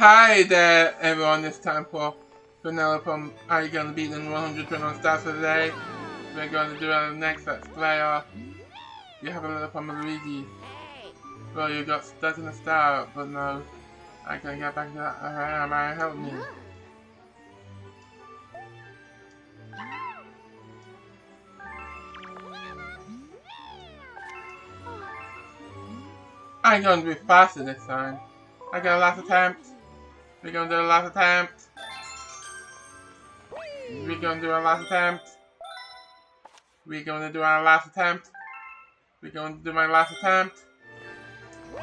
Hi there, everyone. It's time for Vanilla from Are You Gonna Beat Them 121 Stars for today? We're going to do our next Let's Play. You have a little from Luigi. Well, you got stuck in the star, but no. I can get back to that. Alright, help me. I'm going to be faster this time. I got a last attempt. We're going to do a last attempt. We're going to do our last attempt. We're going to do our last attempt. We're going to do my last attempt.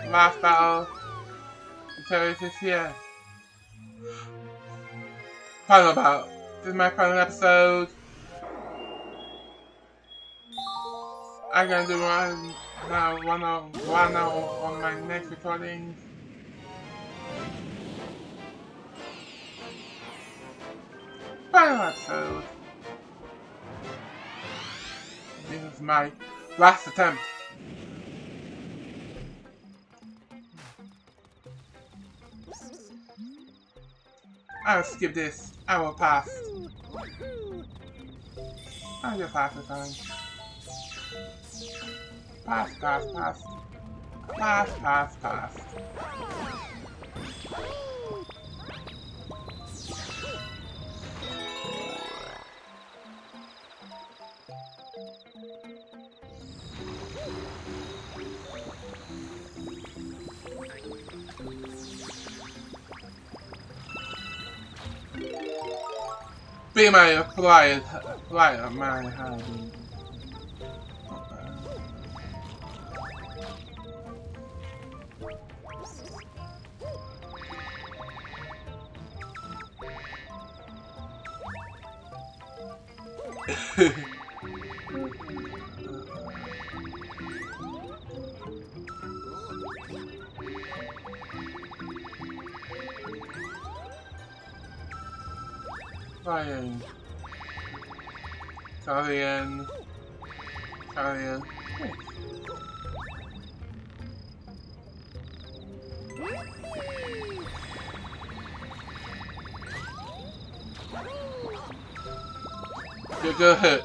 Last battle. The terrorist is here. Final battle. This is my final episode. I'm gonna do one on my next recording. Final episode. This is my last attempt. I'll skip this. I will pass. I'll just pass the time. Pass. Pass. Be my flyer, my hiding. Flying. Italian. Good.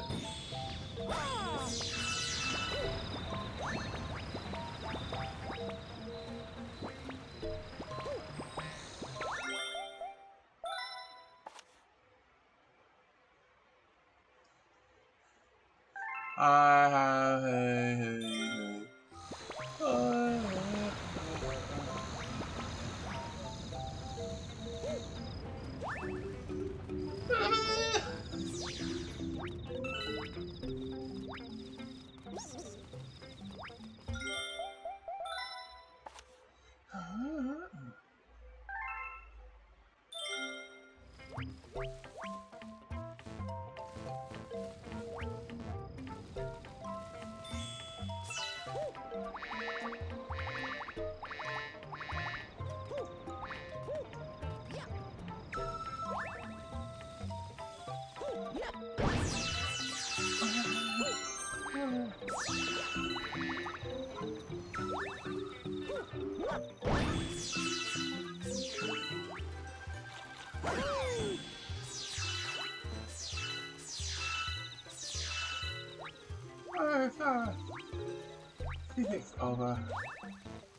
Physics over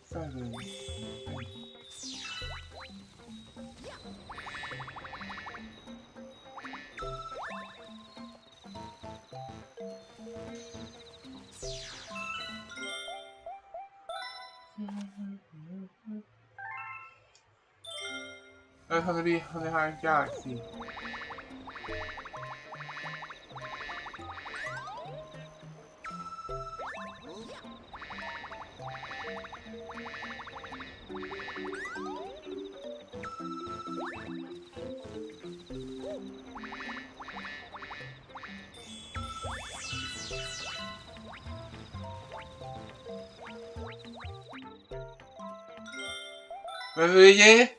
7. That's gonna be on the high galaxy. Luigi?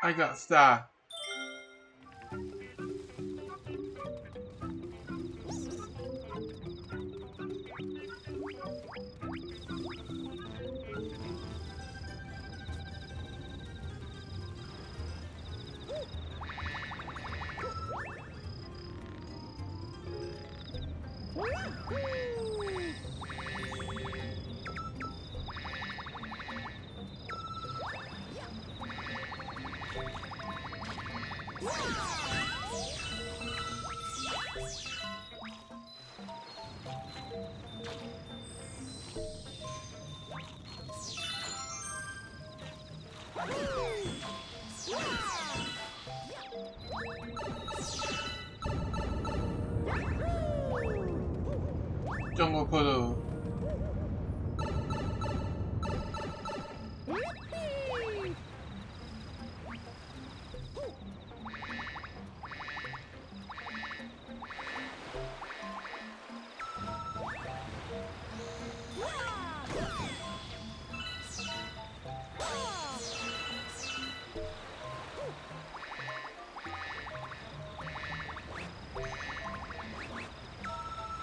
I got a star. Jungle Puddle.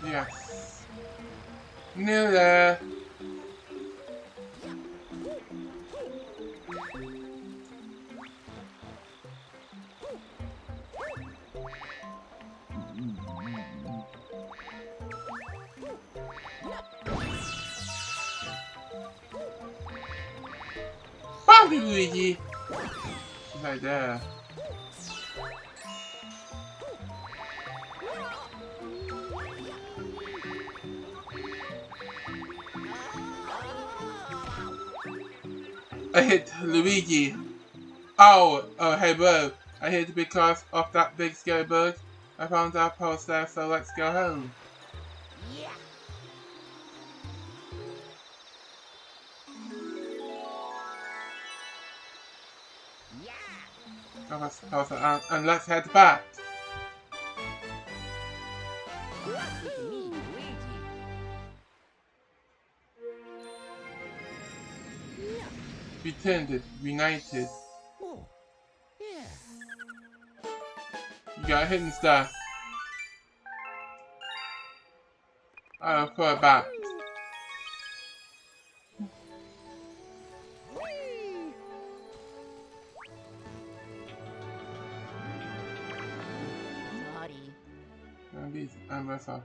Yes. Near there. Bobby Luigi! She's right there. I hit Luigi. Oh, hey bro. I hit because of that big scary bug. I found our post there, so let's go home. Yeah. Oh, let's pause it out and let's head back. With me, Luigi. Returned it, united. Oh, yeah. You got a hidden star. I'll throw it back. Naughty. And these and that's all.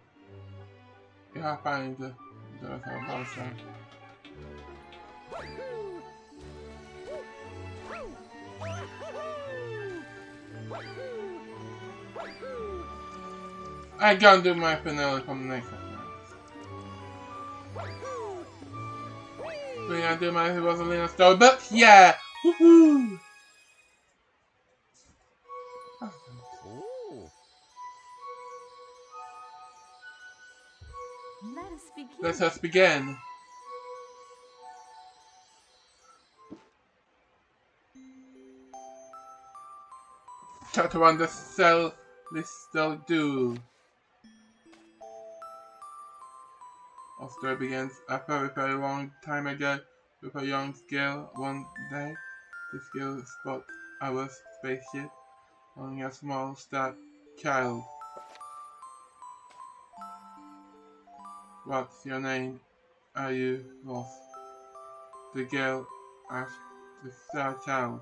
You have to find the rest of the star. I gotta do my finale from the next one. So yeah, I do my Rosalina storybook? Yeah! Woohoo! Ooh. Let us begin. Chapter 1, the cell this still do. Our story begins a very, very long time ago with a young girl. One day, this girl spotted our spaceship on a small star child. What's your name? Are you lost? The girl asked the star child.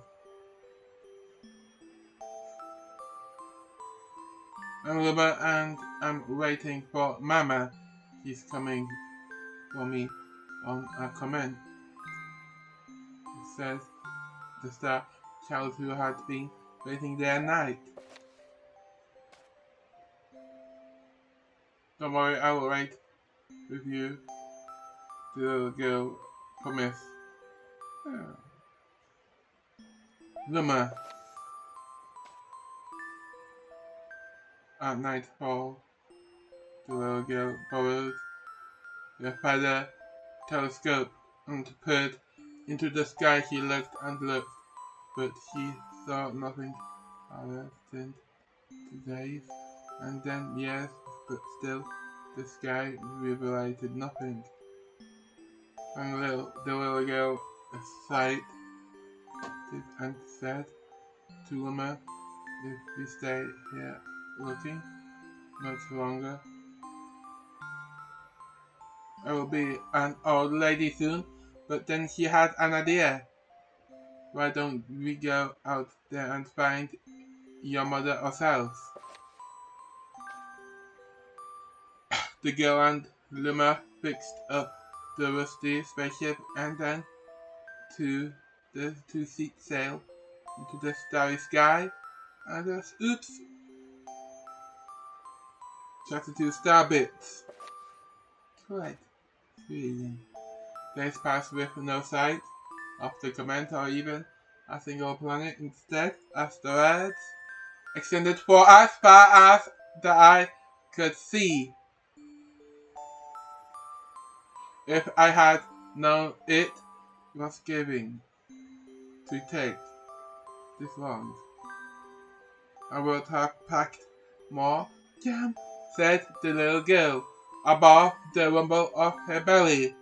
I'm Luma and I'm waiting for Mama. She's coming for me on a comment. It says the star child who had been waiting day and night. Don't worry, I will wait with you. The little girl promised. Luma. At nightfall, the little girl borrowed the feather telescope and peered into the sky. She looked and looked, but she saw nothing. Other than days and then years, but still the sky revealed nothing. And the little girl sighed and said, to Luma if we stay here looking much longer. I will be an old lady soon, but then she had an idea. Why don't we go out there and find your mother ourselves? The girl and Luma fixed up the rusty spaceship and then to the two-seat sail into the starry sky, and just oops! Chapter 2 Star Bits. Correct. Reading. Days pass with no sight of the comet or even a single planet. Instead, asteroids extended for as far as the eye could see. If I had known it was going to take this long, I would have packed more jam, said the little girl, above the rumble of her belly.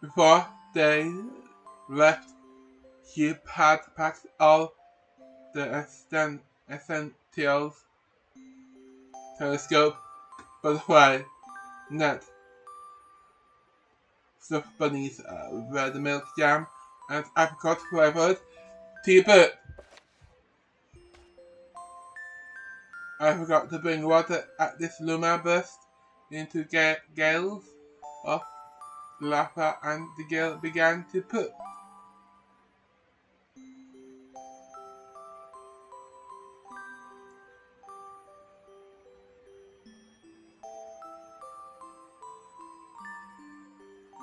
Before they left, she had packed all the essentials: telescope, butterfly, net, stuffed bunnies, red milk jam, and apricot flavored tea-but. I forgot to bring water at this. Luma burst into gales of laughter, and the girl began to put.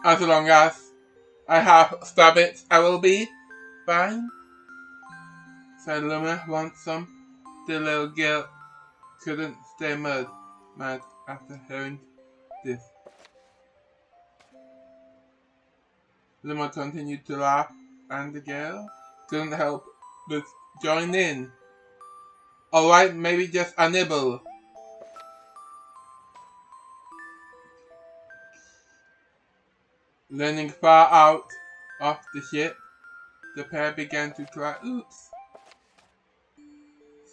As long as I have Starbits, I will be fine, said Luma. Want some? The little girl couldn't stay mad after hearing this. Luma continued to laugh, and the girl couldn't help but join in. Alright, maybe just a nibble. Leaning far out of the ship, the pair began to cry, oops.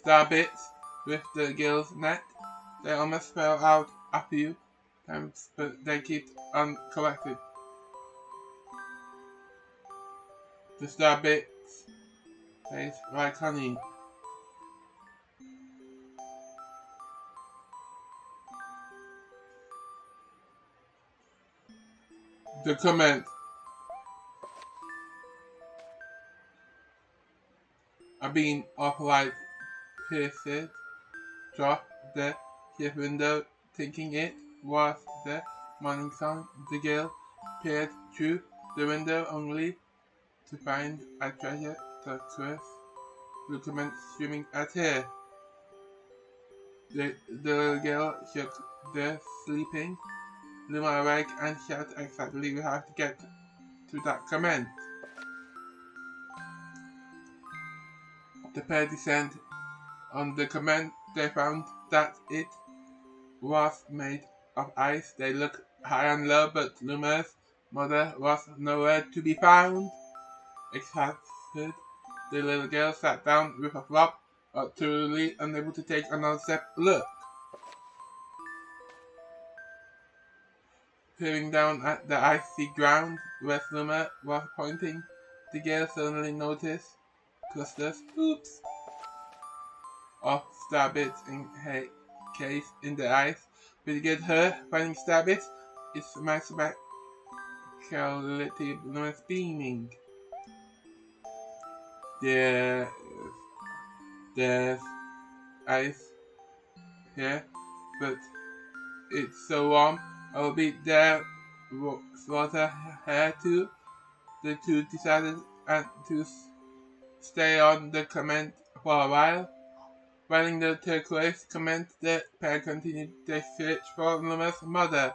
Starbits with the girl's net. They almost fell out a few times, but they kept on collected. The Starbits taste like honey. The comment. A beam of light pierced through the ship window, thinking it was the morning sun. The girl peered through the window only to find a treasure turquoise document swimming at her. The little girl shook the sleeping Luma awake and shouted excitedly, we have to get to that comment. The pair descended on the comment. They found that it was made of ice. They looked high and low, but Luma's mother was nowhere to be found. Excited, the little girl sat down with a flop, utterly unable to take another step. Look! Peering down at the icy ground where Luma was pointing, the girl suddenly noticed clusters, oops, of starbits encased in the ice. Figured her finding starbits is my spectrality. Luma's beaming. There's ice here, but it's so warm. I will be there. Slaughter here too. The two decided to stay on the comment for a while. Finding the turquoise comment, the pair continued their search for Luma's mother.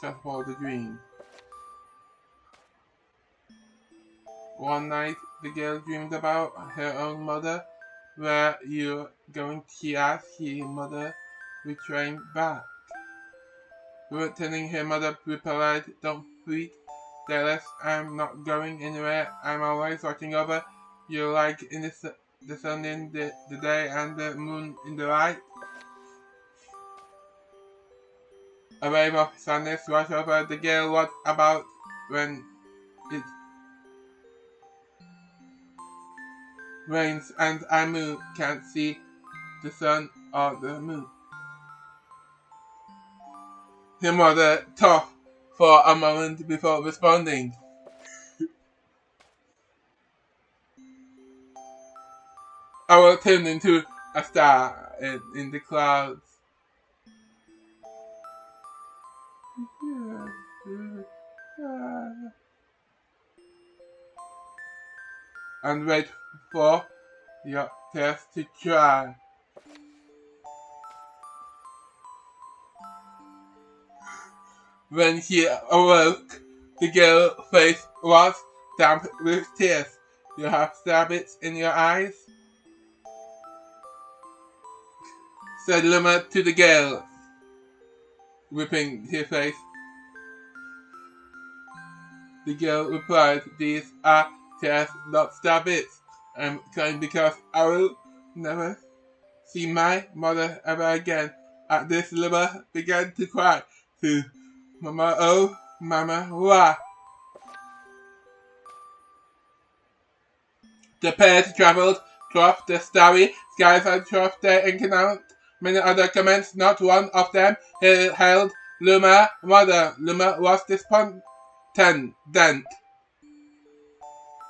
Just for the dream. One night, the girl dreamed about her own mother. Where you going? She asked. Her mother returning back. Returning her mother replied, "Don't fret, Dallas, I'm not going anywhere. I'm always watching over you like in the sun in the day and the moon in the night." A wave of sadness washed over the girl. What about when it rains and Amu can't see the sun or the moon? Her mother thought for a moment before responding. "I will turn into a star in the clouds." And wait for your tears to dry. When she awoke, the girl's face was damp with tears. "You have rabbits in your eyes?" said Luma to the girl, wiping her face. The girl replied, "These are tears, not rabbits. I'm crying because I will never see my mother ever again." At this, Luma began to cry too. "Mama, oh, Mama, why?" The pair traveled across the starry skies and across their encountered many other comments. Not one of them hailed Luma's mother. Luma was despondent.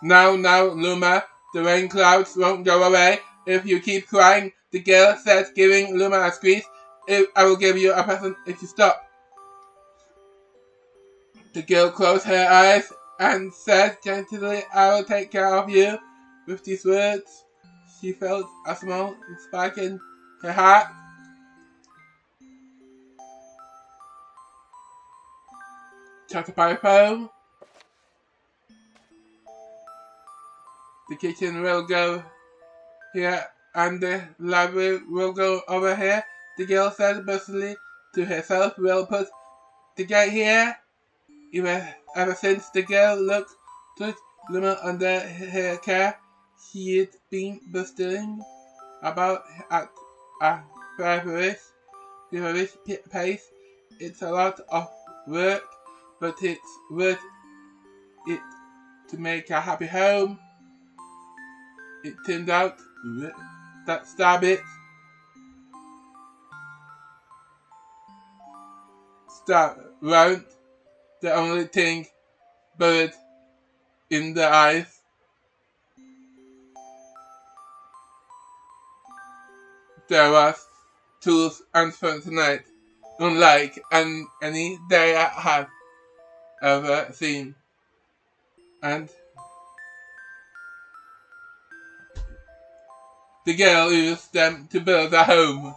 Now, Luma, the rain clouds won't go away if you keep crying," the girl said, giving Luma a squeeze. "I will give you a present if you stop." The girl closed her eyes and said gently, "I will take care of you." With these words, she felt a small spark in her heart. Chapter by phone. The kitchen will go here and the library will go over here, the girl said busily to herself. "We'll put the gate here." Ever since the girl took Luma under her care, she had been bustling about at a feverish pace. It's a lot of work, but it's worth it to make a happy home. It turned out that Starbits weren't the only thing buried in the ice. There was tools and fun tonight, unlike any day I have ever seen. And the girl used them to build a home.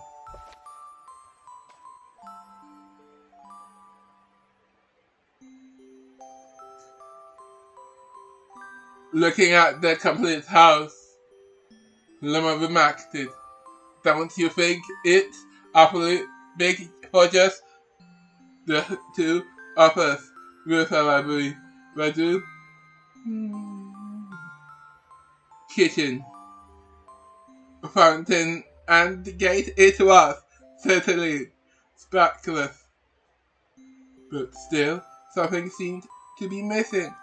Looking at the complete house, Luma remarked, "Don't you think it's awfully big for just the two of us with a library, bedroom, kitchen, fountain, and gate?" It was certainly spectacular, but still something seemed to be missing.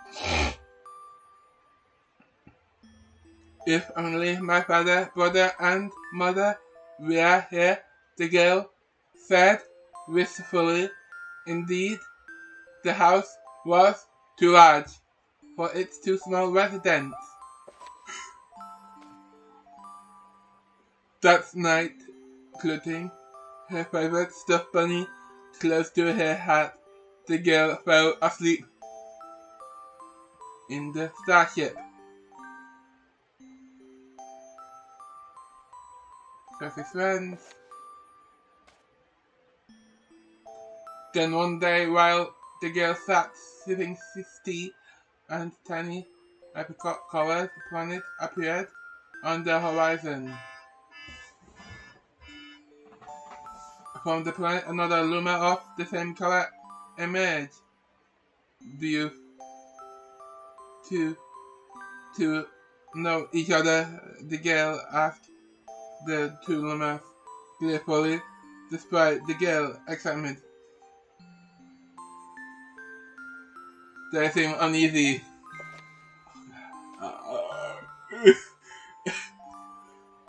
"If only my father, brother, and mother were here," the girl said wistfully. Indeed, the house was too large for its two small residents. That night, clutching her favorite stuffed bunny close to her heart, the girl fell asleep in the starship. Perfect friends. Then one day, while the girl sat sipping tea, and tiny apricot-colored planet appeared on the horizon. From the planet, another Luma of the same color emerged. Do you two know each other? The girl asked the two Lumas playfully, despite the girl's excitement. They seem uneasy.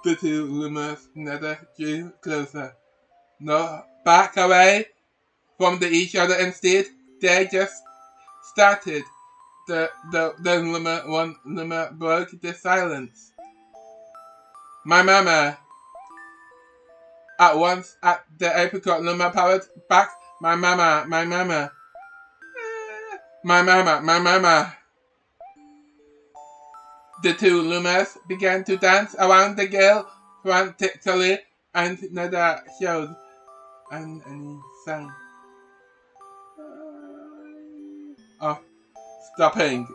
The two Lumas never drew closer. No, back away from each other instead. They just started. One Luma broke the silence. My mama. At once, at the apricot Luma powered back. My mama, my mama. My mama, my mama. The two Lumas began to dance around the girl frantically, and neither showed any sign of stopping.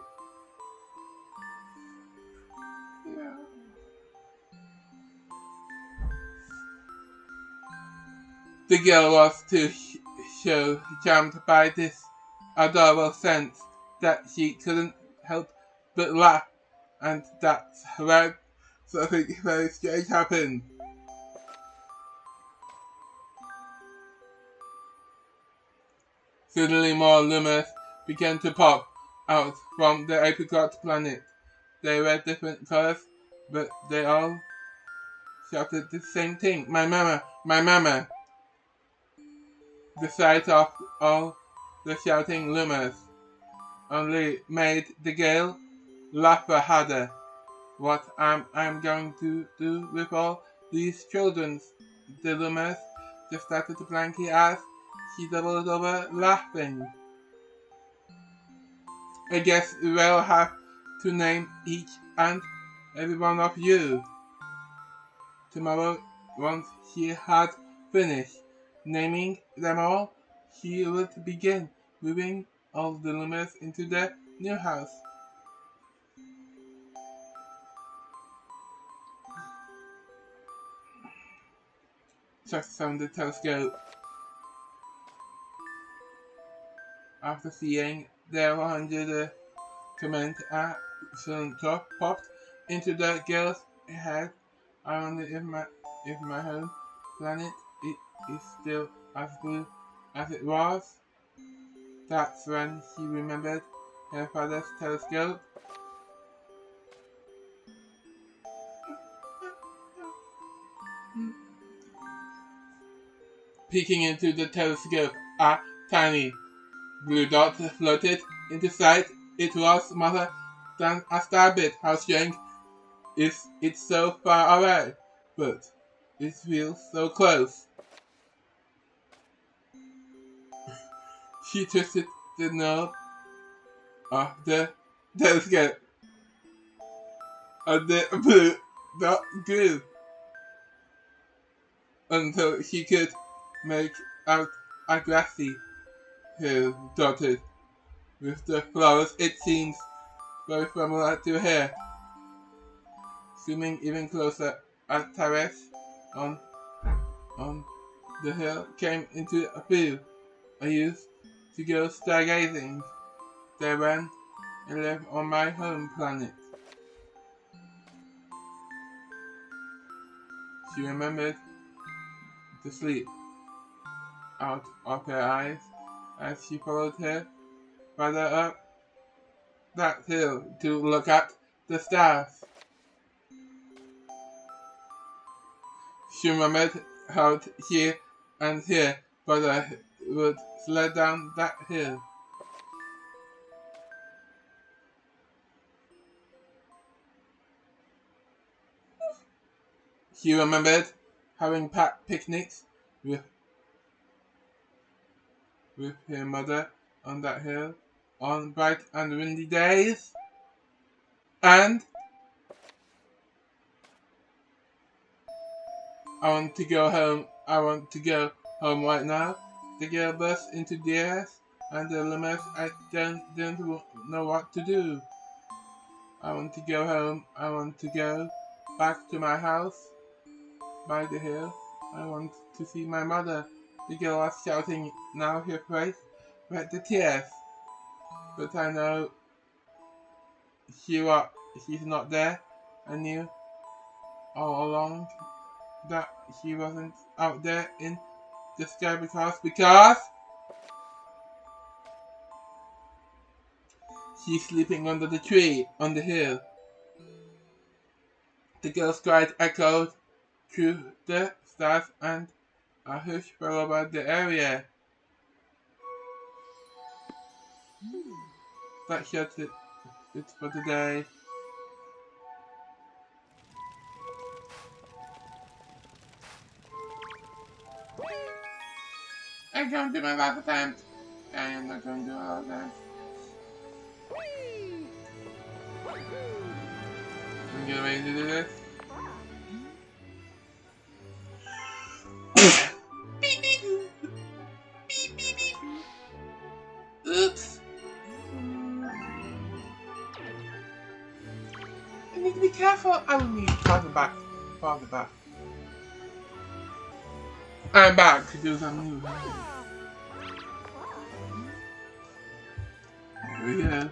The girl was so charmed by this adorable sense that she couldn't help but laugh, and that's when something very strange happened. Suddenly more Lumas began to pop out from the apricot planet. They were different colors, but they all shouted the same thing. My mama, my mama. The sight of all the shouting Lumas only made the girl laugh harder. What am I going to do with all these children? The Lumas just started to blankly ask. She doubled over laughing. I guess we'll have to name each and every one of you. Tomorrow, once she had finished naming them all, she would begin moving all the Lumas into the new house. Just on the telescope. After seeing their 100 comment at top popped into the girl's head, I wonder if my home planet is still as blue as it was. That's when she remembered her father's telescope. Peeking into the telescope, a tiny blue dot floated into sight. It was smaller than a starbit. How strange is it, so far away, but it feels so close. She twisted the knob of the telescope, and the blue dot grew until she could make out a grassy hill dotted with the flowers. It seems very familiar to her. Zooming even closer, a terrace on the hill came into view. I used to go stargazing there when I lived on my home planet. She remembered the sleep out of her eyes as she followed her father up that hill to look at the stars. She remembered how she and her father would sled down that hill. She remembered having packed picnics with her mother on that hill on bright and windy days. And I want to go home. I want to go home right now. The girl burst into tears, and the Lumas didn't know what to do. I want to go home. I want to go back to my house by the hill. I want to see my mother. The girl was shouting, now her face wet to tears. But I know she's not there. I knew all along that she wasn't out there in the sky because she's sleeping under the tree on the hill. The girl's cry echoed through the stars and a hush fell over the area. That shuts it for today. I'm going to do my last attempt. I am not going to do my last attempt. I'm getting ready to do this. Oops. I need to be careful. I will need farther back. I'm back to do something new. Here we go.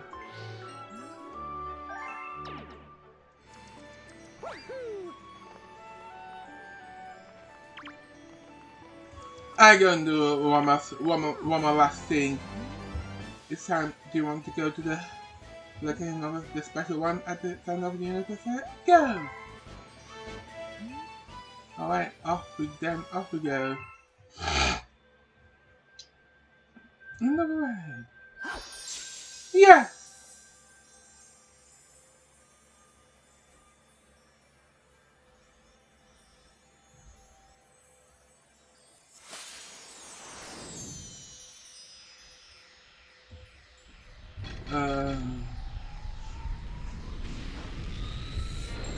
I'm gonna do one more last thing. It's time. Do you want to go to the special one at the Sound of the Universe? Go! Alright, off we go. Another way. Yes!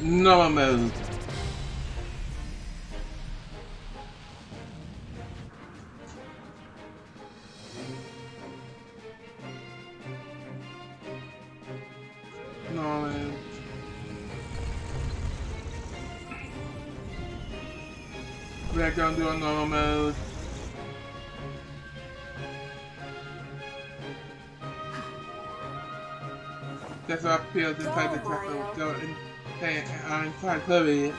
Normal mode. Normal mode. We're gonna do a normal mode. That's what appeals inside the castle. Go inside, hurry.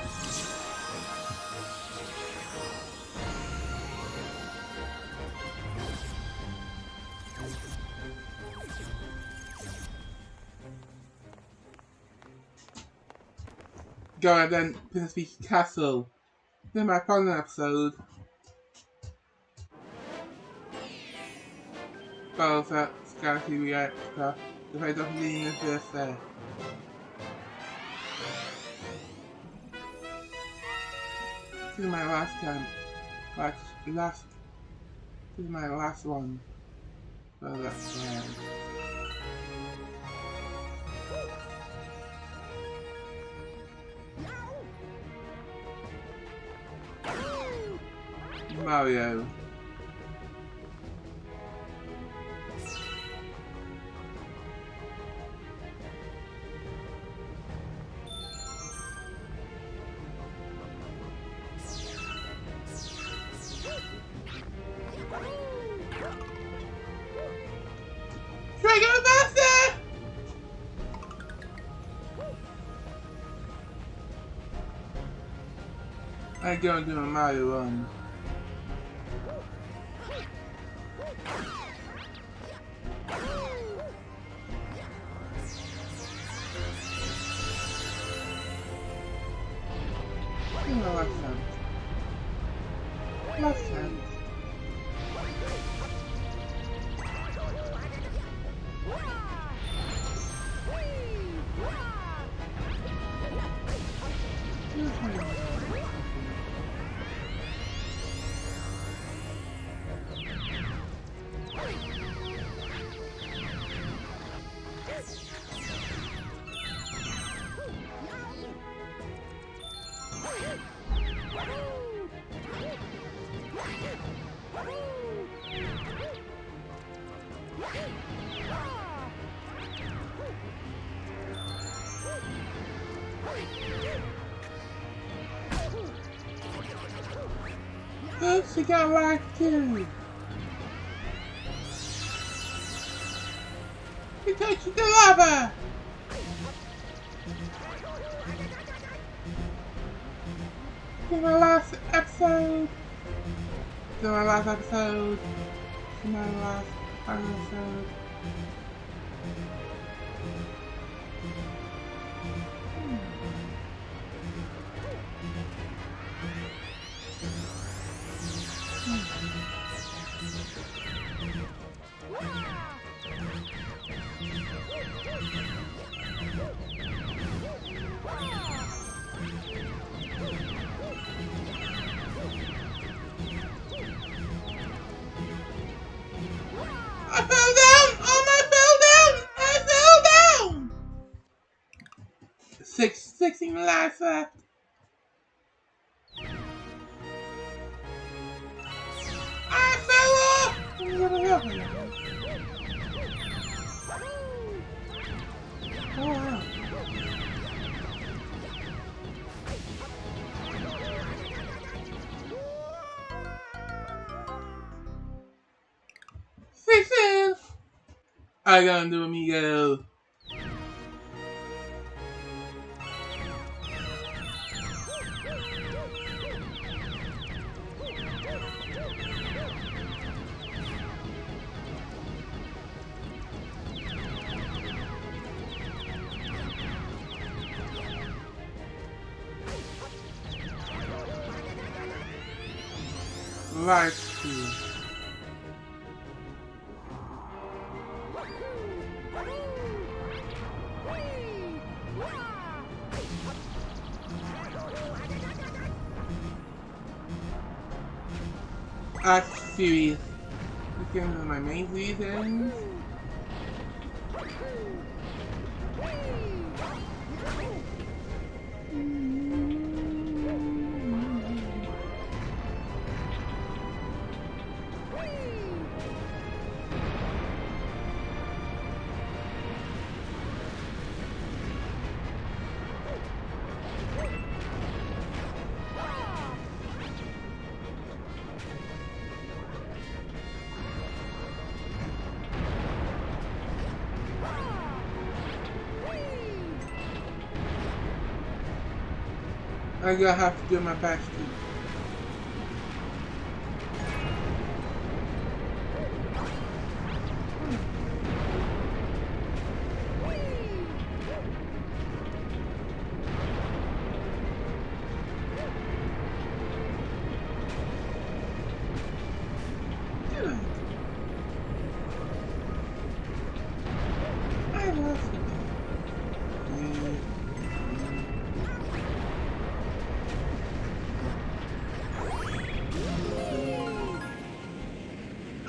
Go and then Princess Peach Castle. This is my final episode. Bowser, Galaxy Reactor. The fate of leading this birthday. This is my last time. This is my last one. So that's Mario. I'm going to do a Mario run. Last time. Oops, she got life too. She touched the lava. In my last episode. To my last episode. To my last episode. I fell down! I fell down! 16 lives left. I fell off! Oh wow. Sixes! I gotta do amigo. Right to. Series. This game is my main reasons. I'm gonna have to do my best to. I love it.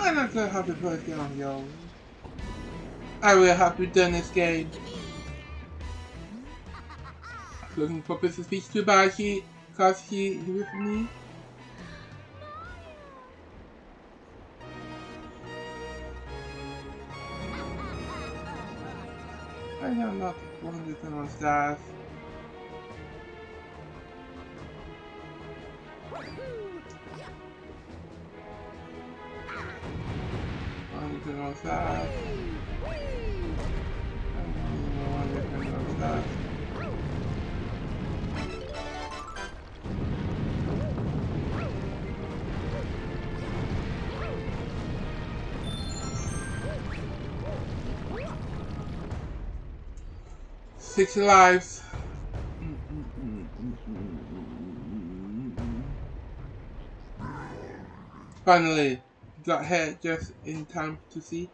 I'm not gonna have to play it on yo. I will have to done this game. Looking for Princess Peach to buy she cause she with me. I have not 101 stars. On side. Six lives. Finally, got here just in time to see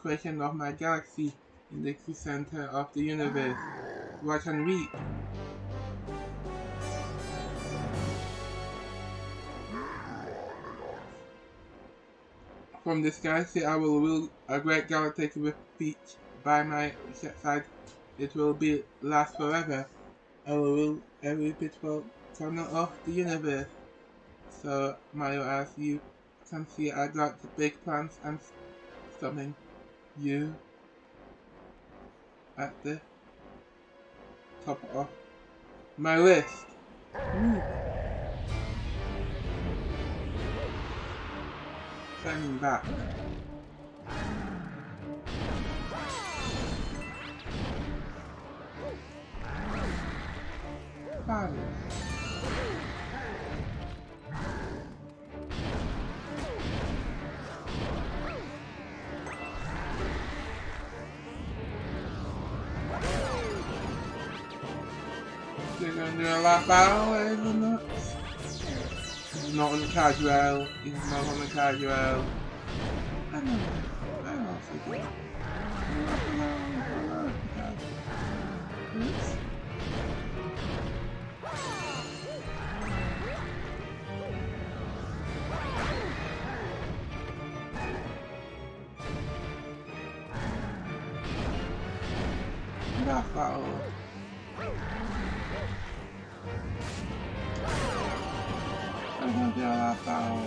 creation of my galaxy in the center of the universe. Watch and read. From this galaxy I will rule a great galactic with Peach by my side. It will be last forever. I will rule every pitfall corner of the universe. So Mario, as you can see, I got the big plans and something you at the top of my list. Standing back. Fabulous. They're going to do a last battle, isn't it? He's not on the casual. He's not on the casual. I know. I know. Oops. Last battle. I'm gonna do a last battle.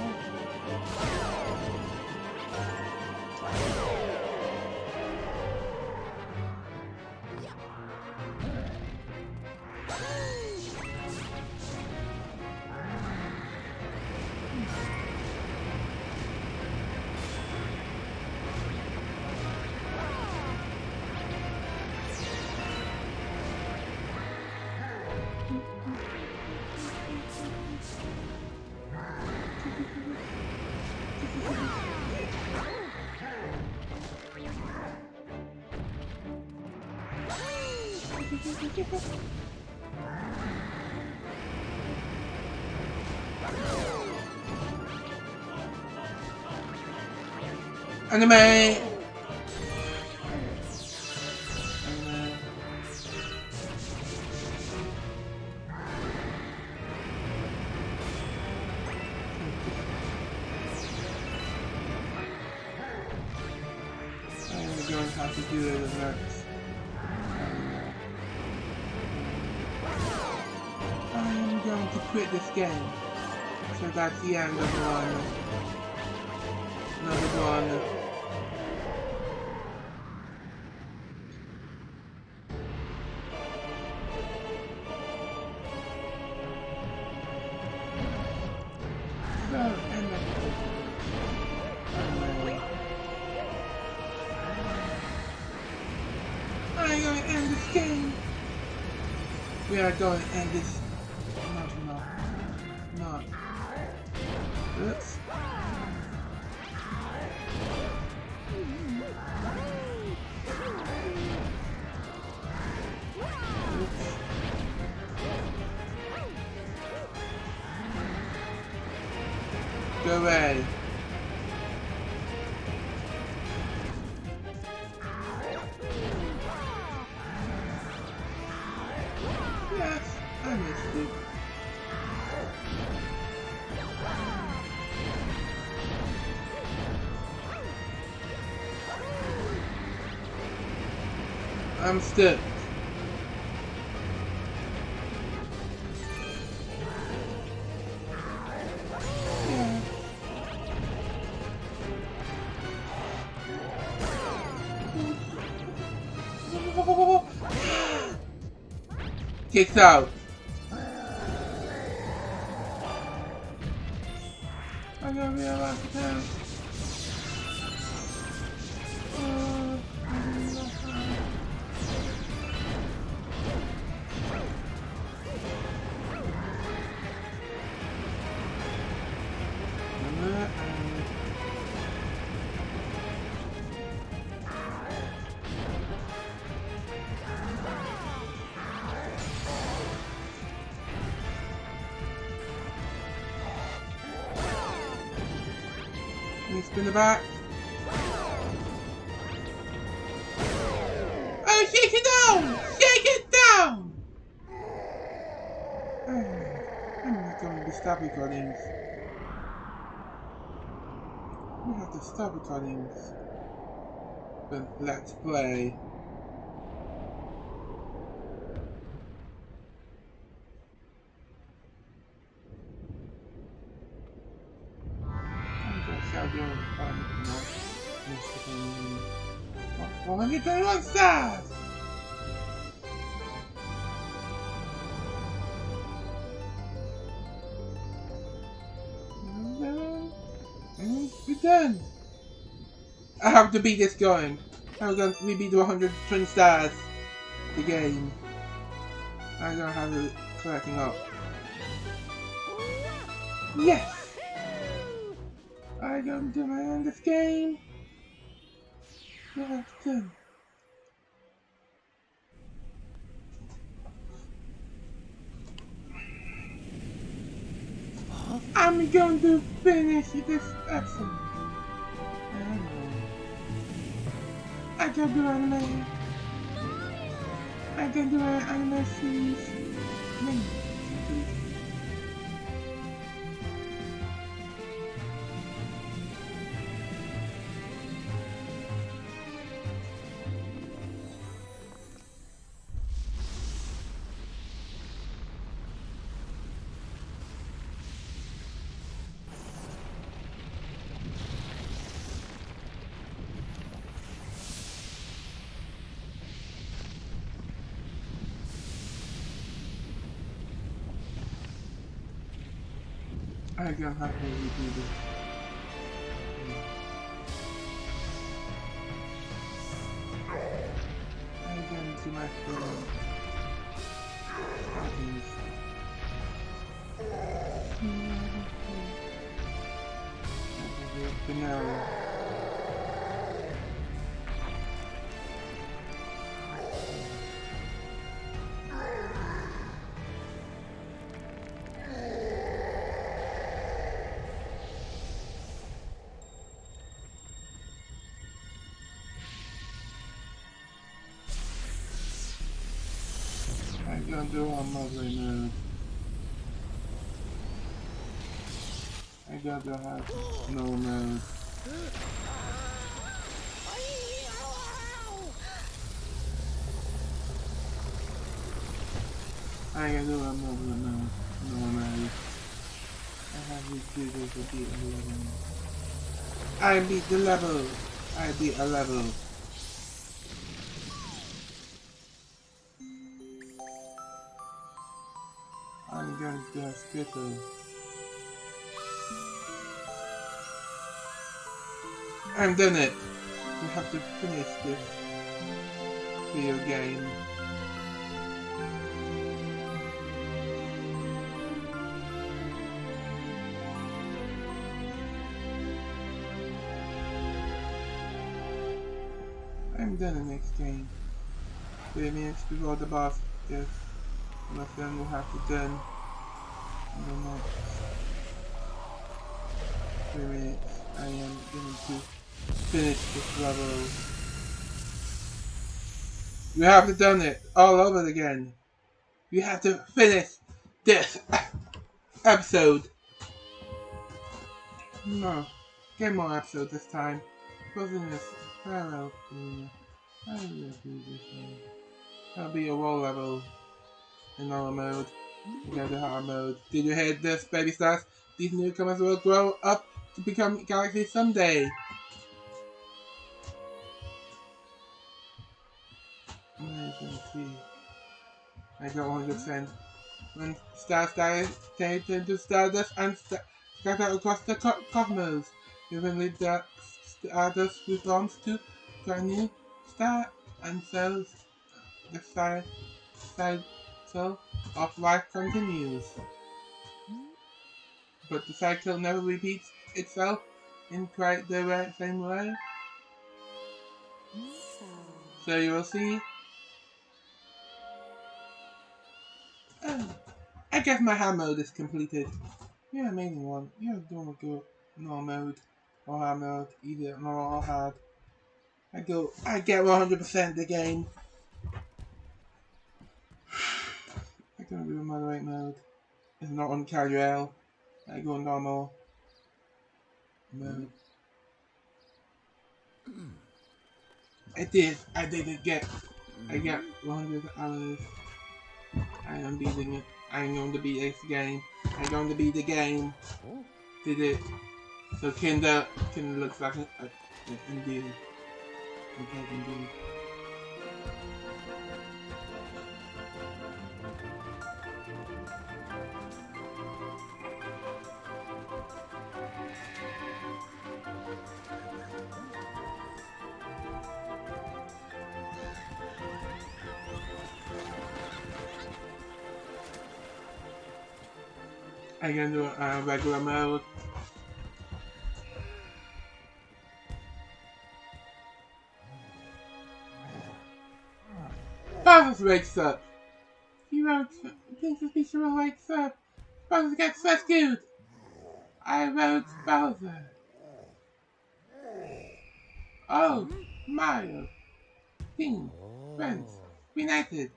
Anime! I'm going to have to do it next. I'm going to quit this game. So that's the end of one. Another one. So, and I'm going to end this game. We are going to end this. Not. Oops. Go away. Yes, I missed it. I'm stuck. Yeah. Kicked out. I gotta realize it now. Can you spin the back? Oh, shake it down! Shake it down! I'm not going to stop recordings. We have to stop recordings. But let's play. Well, let me turn on stars! done. I have to beat this game. We beat the 120 stars. The game. I don't have it collecting up. Yes! I got to my end this game. Yes, done. I'm going to finish this episode. I can do anime. I can do an anime series. I don't have to redo this. I get into my phone. Vanilla. I'm gonna do on mother mode. I gotta have no mode. I gotta do on mother mode. No mode. I have these videos to beat a level. I beat the level. I beat a level. I'm going to do Skittle. I'm done it. We have to finish this video game. I'm done the next game. 3 minutes before the boss is. And then we'll have to done in the next 3 minutes. I am going to finish this level. You have to done it all over again. You have to finish this episode. No, get more episodes this time. Wasn't this parallel? I will do this one. That'll be a wall level. In normal mode, you go to hard mode. Did you hear this, baby stars? These newcomers will grow up to become galaxies someday. See. I got 100%. When stars die, they turn to stardust and scatter across the cosmos. Eventually, the stardust reforms to a new star and cells the cycle of life continues. But the cycle never repeats itself in quite the same way. So you will see. I guess my hard mode is completed. You're an amazing one. You're doing a good normal mode or hard mode, either normal or hard. I get 100% the game. I don't do moderate mode. It's not on casual. I go normal mode. I did get 100 hours. I am beating it. I'm going to beat this game. I'm going to beat the game. Did it. So Kinder looks like indeed. Okay, indeed. I'm gonna do regular mode. Bowser wakes up. He wrote, Princess Peach wakes up. Bowser gets rescued. I wrote Bowser. Oh, Mario. Team. Friends. United.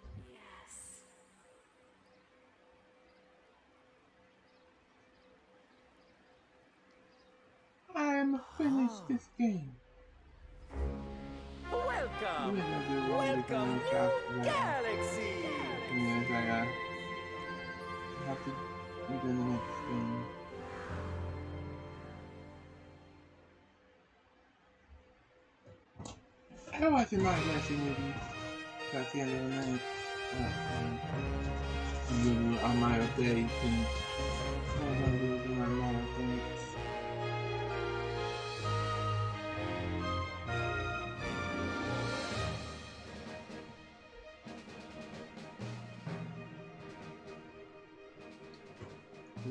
I'm finished this game. Welcome. Welcome, New Galaxy. Yes, I have to do the next game. I watch my Galaxy movies. That's the end of the night. On my updates and I'm gonna do my updates.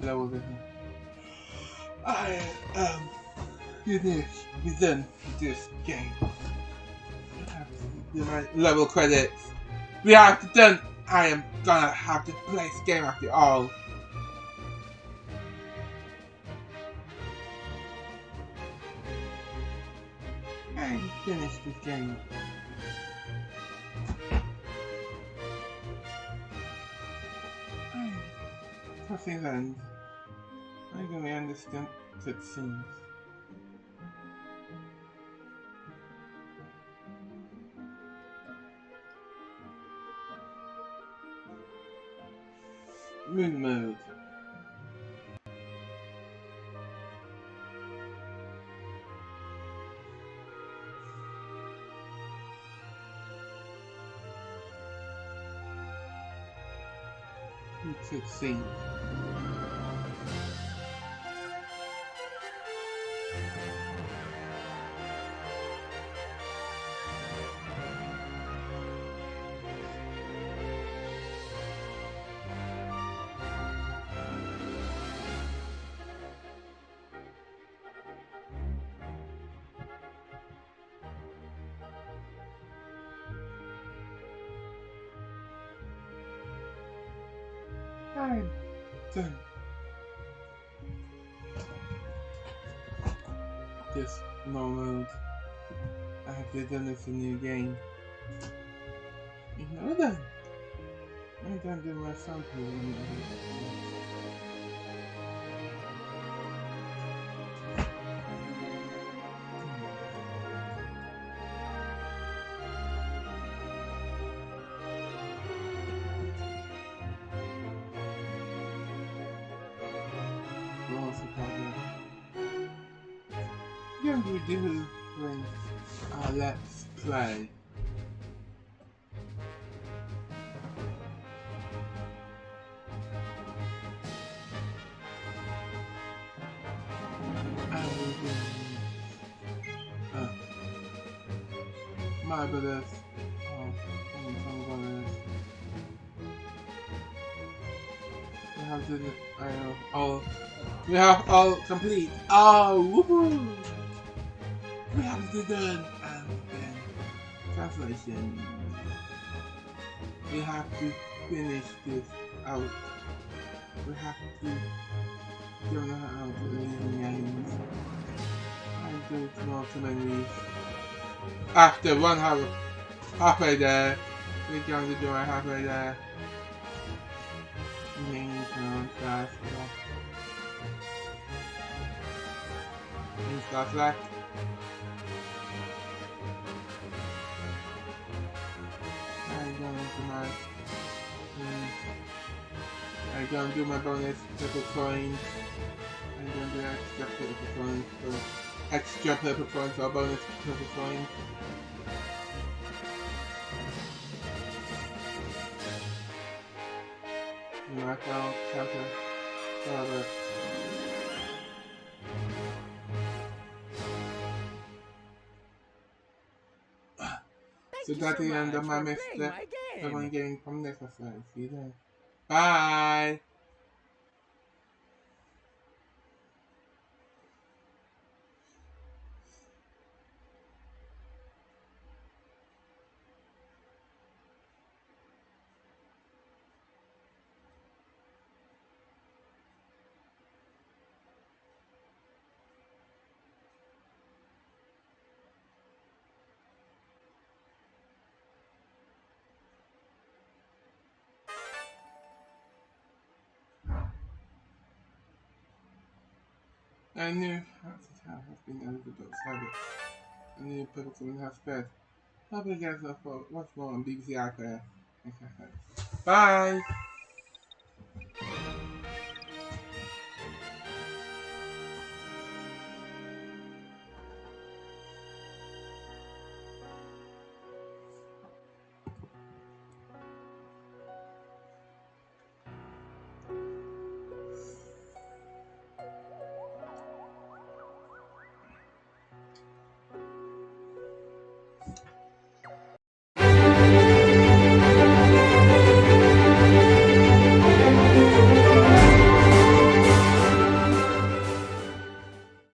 Lower the I am finished with this game. My level credits. We have to done. I am gonna have to play this game after all. I finished this game. Pressing end. I'm gonna understand cutscenes. Moon mode. You could see. I'm done. This no mode. I have to done this a new game. You know that. I'm done doing my sample. Young we do when let's play. My brothers. We have to we have all complete. Oh, woohoo! We have to done and then translation. We have to finish this out. We have to give them out to the games. I don't know too many. After one halfway there, we're going to do a halfway there. Main stars left. Main stars left. I'm gonna do my bonus purple coins. I'm gonna do extra purple coins for extra purple coins or bonus purple coins. Knockout, counter, whatever. So that's the end of my Mr. Pokemon game from this episode. See you then. Bye! A new fancy town has been added to the service. A new perfect woman has spread. Hope you guys look for what's more on BBC iPlayer. Bye!